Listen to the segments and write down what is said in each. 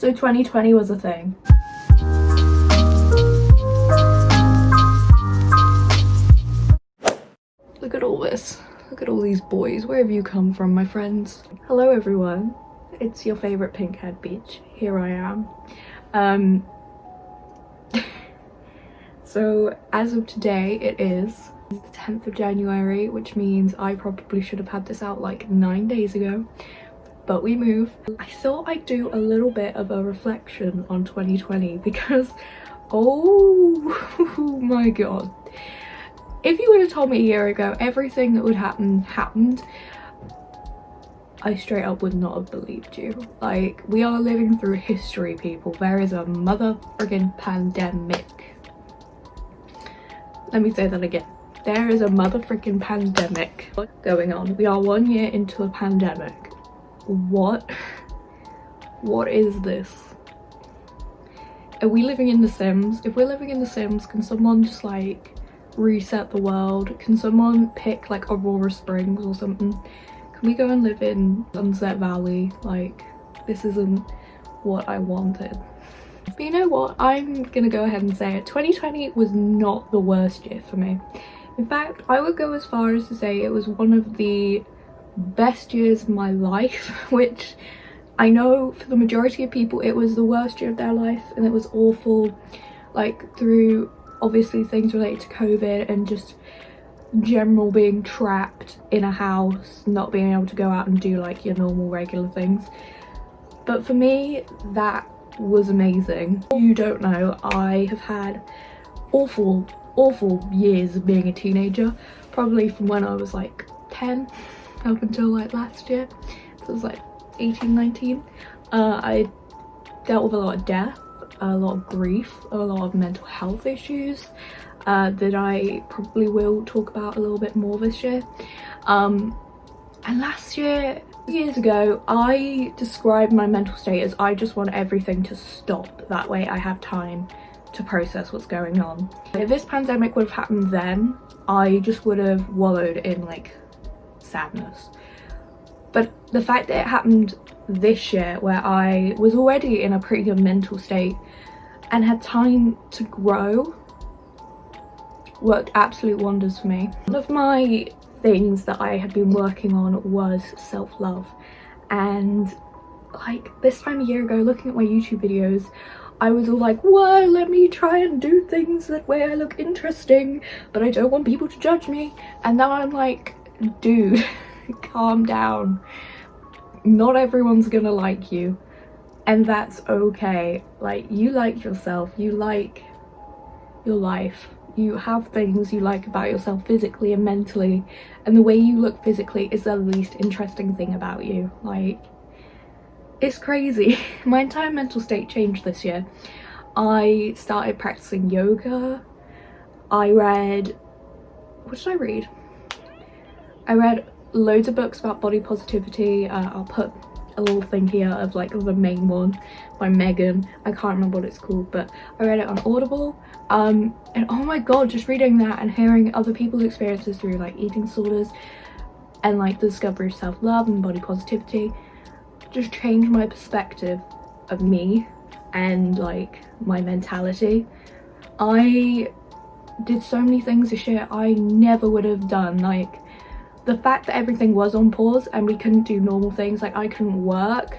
So 2020 was a thing. Look at all this. Look at all these boys. Where have you come from, my friends? Hello everyone. It's your favourite pinkhead bitch. Here I am. So as of today, it is the 10th of January, which means I probably should have had this out like 9 days ago. But we move. I thought I'd do a little bit of a reflection on 2020 because, oh my god. If you would have told me a year ago everything that would happen happened, I straight up would not have believed you. Like, we are living through history, people. There is a motherfucking pandemic. Let me say that again. There is a motherfucking pandemic going on. We are 1 year into a pandemic. What is this? Are we living in The Sims? If we're living in The Sims, can someone just like reset the world? Can someone pick like Aurora Springs or something? Can we go and live in Sunset Valley? Like, this isn't what I wanted. But you know what? I'm gonna go ahead and say it. 2020 was not the worst year for me. In fact, I would go as far as to say it was one of the best years of my life, which I know for the majority of people it was the worst year of their life and it was awful, like through obviously things related to COVID and just general being trapped in a house, not being able to go out and do like your normal regular things. But for me, that was amazing. You don't know, I have had awful years of being a teenager, probably from when I was like 10 up until like last year, so I was like 18, 19. I dealt with a lot of death, a lot of grief, a lot of mental health issues that I probably will talk about a little bit more this year. And last year, years ago, I described my mental state as I just want everything to stop, that way I have time to process what's going on. If this pandemic would have happened then, I just would have wallowed in like sadness. But the fact that it happened this year, where I was already in a pretty good mental state and had time to grow, worked absolute wonders for me. One of my things that I had been working on was self-love, and like this time a year ago, looking at my YouTube videos, I was all like, whoa, let me try and do things that way I look interesting, but I don't want people to judge me. And now I'm like, dude, calm down. Not everyone's gonna like you, and that's okay. Like, you like yourself, you like your life, you have things you like about yourself physically and mentally, and the way you look physically is the least interesting thing about you. Like, it's crazy. My entire mental state changed this year. I started practicing yoga. I read, what did I read? I read loads of books about body positivity. I'll put a little thing here of like the main one by Megan. I can't remember what it's called, but I read it on Audible. And oh my god, just reading that and hearing other people's experiences through like eating disorders and like the discovery of self-love and body positivity just changed my perspective of me and like my mentality. I did so many things this year I never would have done. Like, the fact that everything was on pause and we couldn't do normal things, like I couldn't work.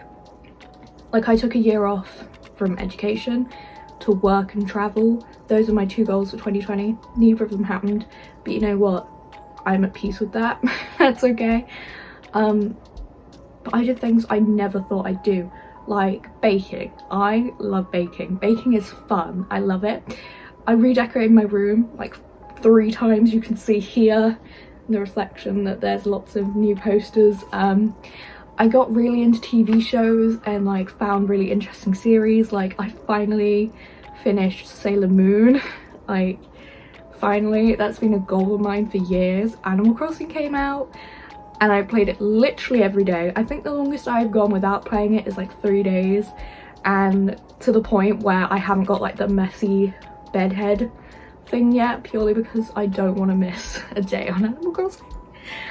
Like, I took a year off from education to work and travel. Those are my two goals for 2020. Neither of them happened, but you know what? I'm at peace with that. That's okay. But I did things I never thought I'd do, like baking. I love baking. Baking is fun. I love it. I redecorated my room like 3 times. You can see here in the reflection that there's lots of new posters. I got really into TV shows and like found really interesting series. Like, I finally finished Sailor Moon. Like, finally, that's been a goal of mine for years. Animal Crossing came out and I played it literally every day. I think the longest I've gone without playing it is like 3 days, and to the point where I haven't got like the messy bedhead thing yet, purely because I don't want to miss a day on Animal Crossing.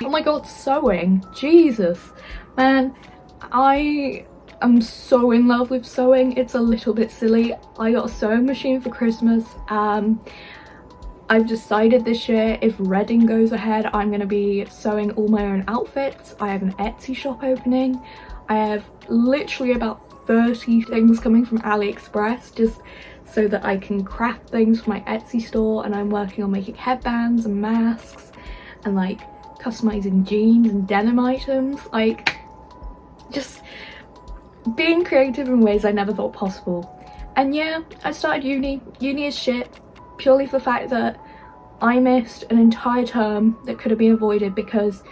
Oh my god, sewing, Jesus, man. I I'm so in love with sewing. It's a little bit silly. I got a sewing machine for Christmas. I've decided this year, if Reading goes ahead, I'm going to be sewing all my own outfits. I have an Etsy shop opening. I have literally about 30 things coming from AliExpress just so that I can craft things for my Etsy store, and I'm working on making headbands and masks and like customizing jeans and denim items, like just being creative in ways I never thought possible. And yeah, I started uni. Uni is shit, purely for the fact that I missed an entire term that could have been avoided because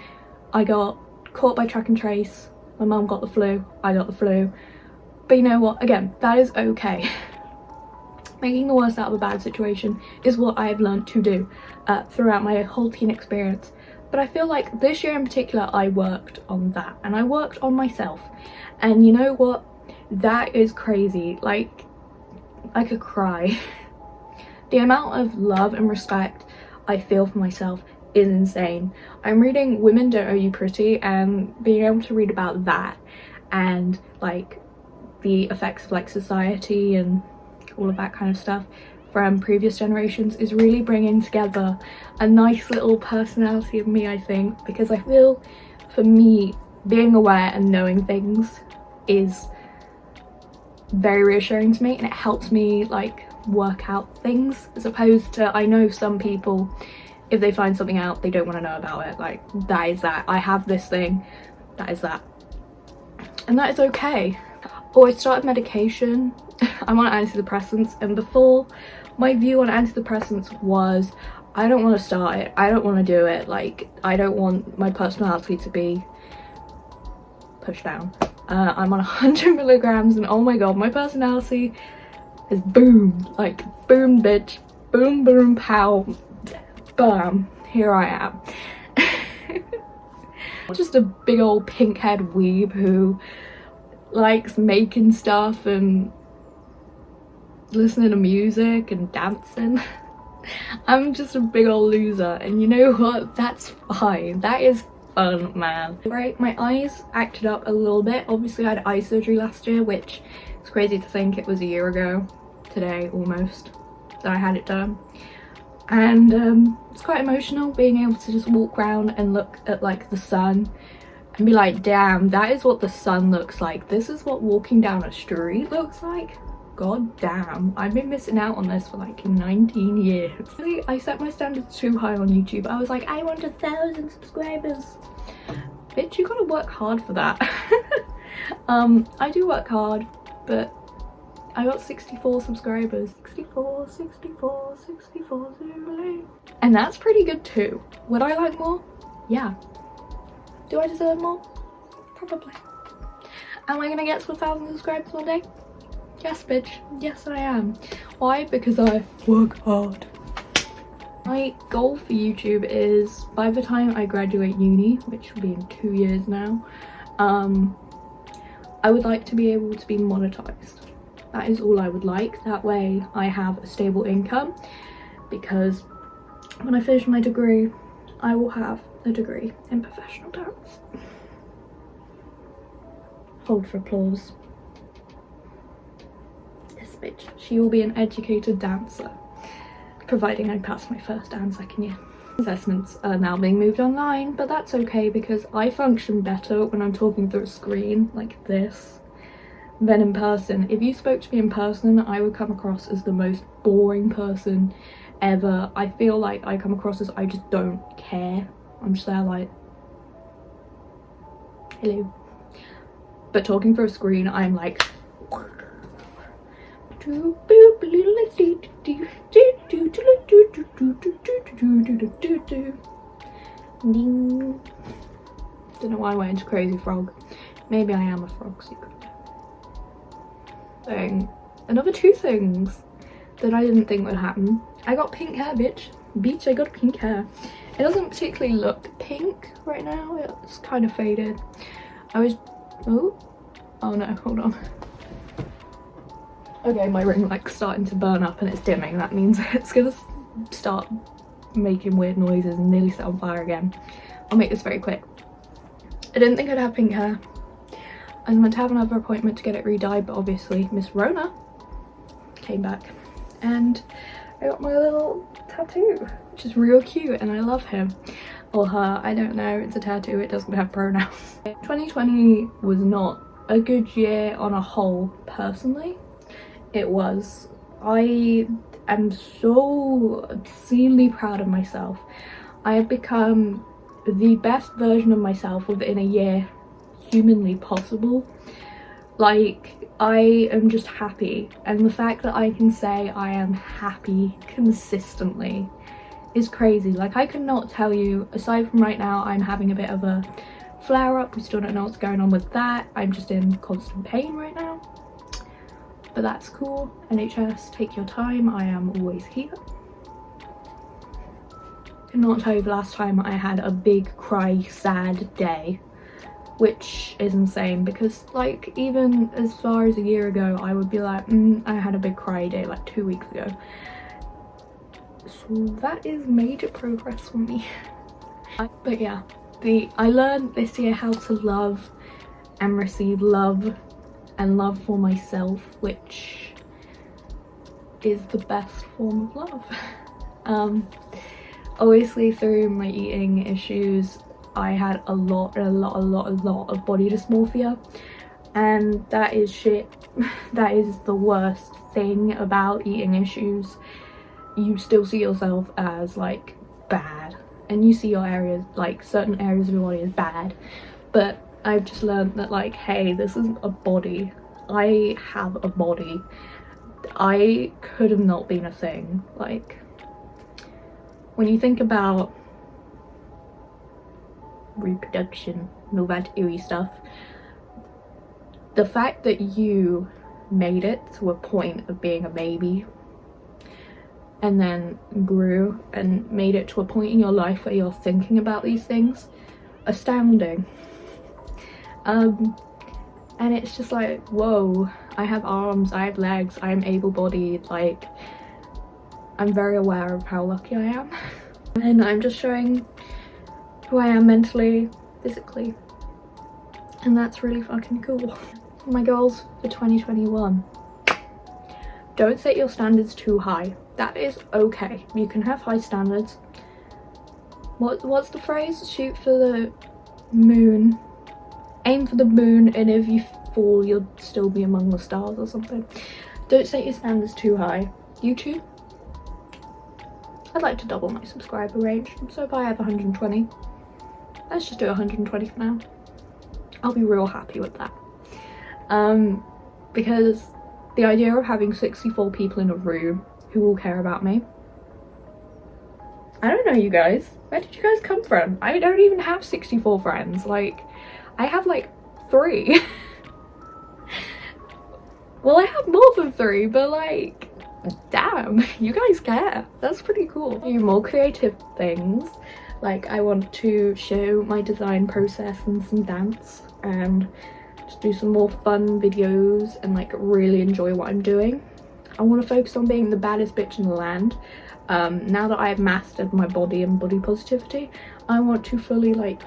I got caught by track and trace. My mum got the flu, I got the flu. But you know what, again, that is okay. Making the worst out of a bad situation is what I have learned to do throughout my whole teen experience. But I feel like this year in particular, I worked on that, and I worked on myself. And you know what? That is crazy. Like, I could cry. The amount of love and respect I feel for myself is insane. I'm reading Women Don't Owe You Pretty, and being able to read about that and like the effects of like society and all of that kind of stuff from previous generations is really bringing together a nice little personality of me, I think, because I feel for me being aware and knowing things is very reassuring to me, and it helps me like work out things, as opposed to, I know some people, if they find something out, they don't want to know about it. Like, that is that. I have this thing, that is that, and that is okay. Oh, I started medication. I'm on antidepressants, and before, my view on antidepressants was, I don't want to start it, I don't want to do it, like, I don't want my personality to be pushed down. I'm on 100 milligrams, and oh my god, my personality is boom, like boom bitch, boom boom pow, bam, here I am. Just a big old pink head weeb who likes making stuff and listening to music and dancing. I'm just a big old loser, and you know what, that's fine, that is fun, man. Right, my eyes acted up a little bit. Obviously I had eye surgery last year, which it's crazy to think it was a year ago today almost that I had it done, and it's quite emotional being able to just walk around and look at like the sun and be like, damn, that is what the sun looks like, this is what walking down a street looks like. God damn, I've been missing out on this for like 19 years. Really, I set my standards too high on YouTube. I was like, I want 1,000 subscribers. Bitch, you gotta work hard for that. I do work hard, but I got 64 subscribers. 64, 64, 64, 0. And that's pretty good too. Would I like more? Yeah. Do I deserve more? Probably. Am I gonna get to 1,000 subscribers one day? Yes, bitch. Yes, I am. Why? Because I work hard. My goal for YouTube is, by the time I graduate uni, which will be in 2 years now, I would like to be able to be monetized. That is all I would like. That way I have a stable income, because when I finish my degree, I will have a degree in professional dance. Hold for applause. Bitch, she will be an educated dancer, providing I pass my first and second year. Assessments are now being moved online, but that's okay because I function better when I'm talking through a screen like this than in person. If you spoke to me in person, I would come across as the most boring person ever. I feel like I come across as I just don't care. I'm just there like, hello. But talking through a screen, I'm like, don't know why I went into Crazy Frog. Maybe I am a frog secretly. Another 2 things that I didn't think would happen. I got pink hair, bitch. Bitch, I got pink hair. It doesn't particularly look pink right now. It's kind of faded. Oh no, hold on. Okay, my ring like starting to burn up and it's dimming. That means it's gonna start making weird noises and nearly set on fire again. I'll make this very quick. I didn't think I'd have pink hair. I was meant to have another appointment to get it re-dyed, but obviously Miss Rona came back and I got my little tattoo, which is real cute and I love him. Or her, I don't know, it's a tattoo, it doesn't have pronouns. 2020 was not a good year on a whole, personally. It was. I am so obscenely proud of myself. I have become the best version of myself within a year humanly possible. Like, I am just happy, and the fact that I can say I am happy consistently is crazy. Like, I cannot tell you, aside from right now I'm having a bit of a flare up, we still don't know what's going on with that. I'm just in constant pain right now, but that's cool. NHS, take your time, I am always here. I cannot tell you the last time I had a big cry sad day, which is insane, because like even as far as a year ago I would be like, I had a big cry day like 2 weeks ago. So that is major progress for me. But yeah, I learned this year how to love and receive love and love for myself, which is the best form of love. Obviously through my eating issues I had a lot of body dysmorphia, and that is shit. That is the worst thing about eating issues. You still see yourself as like bad, and you see your areas, like certain areas of your body as bad, but I've just learned that like, hey, this isn't a body. I have a body. I could have not been a thing. Like, when you think about reproduction and all that eerie stuff, the fact that you made it to a point of being a baby and then grew and made it to a point in your life where you're thinking about these things, astounding. And it's just like, whoa, I have arms, I have legs, I am able-bodied. Like, I'm very aware of how lucky I am. And I'm just showing who I am mentally, physically, and that's really fucking cool. My goals for 2021: don't set your standards too high. That is okay, you can have high standards. What's the phrase? Shoot for the moon, aim for the moon, and if you fall you'll still be among the stars or something. Don't set your standards too high. YouTube, I'd like to double my subscriber range, so if I have 120, let's just do 120 for now. I'll be real happy with that. Because the idea of having 64 people in a room who all care about me, I don't know, you guys. Where did you guys come from? I don't even have 64 friends. Like, I have like 3. Well, I have more than 3, but like, damn, you guys care. That's pretty cool. Do more creative things. Like, I want to show my design process and some dance, and just do some more fun videos and like really enjoy what I'm doing. I want to focus on being the baddest bitch in the land. Now that I have mastered my body and body positivity, I want to fully like,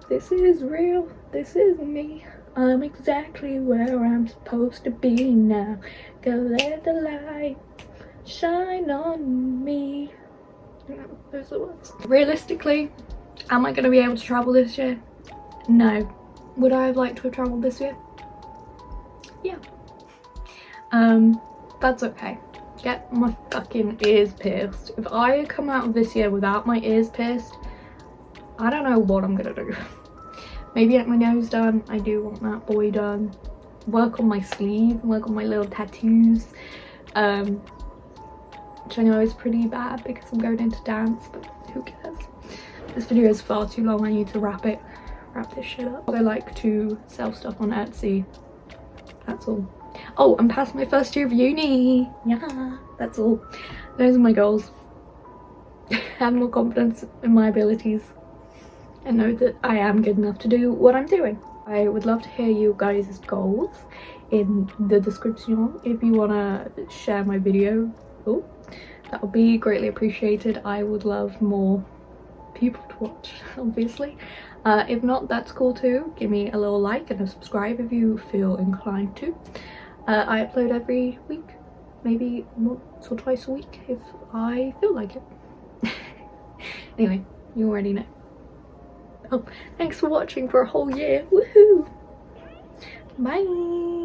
this is real, this is me, I'm exactly where I'm supposed to be now. Gotta let the light shine on me. Those are the words. Realistically, am I going to be able to travel this year? No. Would I have liked to have travelled this year? Yeah. That's okay. Get my fucking ears pierced. If I come out of this year without my ears pierced, I don't know what I'm gonna do. Maybe get my nose done. I do want that boy done. Work on my sleeve, work on my little tattoos. Which I know is pretty bad because I'm going into dance, but who cares? This video is far too long. I need to wrap this shit up. I like to sell stuff on Etsy. That's all. Oh, I'm past my first year of uni. Yeah, that's all. Those are my goals. Have more confidence in my abilities and know that I am good enough to do what I'm doing. I would love to hear you guys' goals in the description if you want to share my video. Oh, that would be greatly appreciated. I would love more people to watch, obviously. If not, that's cool too. Give me a little like and a subscribe if you feel inclined to. I upload every week, maybe once or twice a week if I feel like it. Anyway, you already know. Oh, thanks for watching for a whole year. Woohoo! Bye!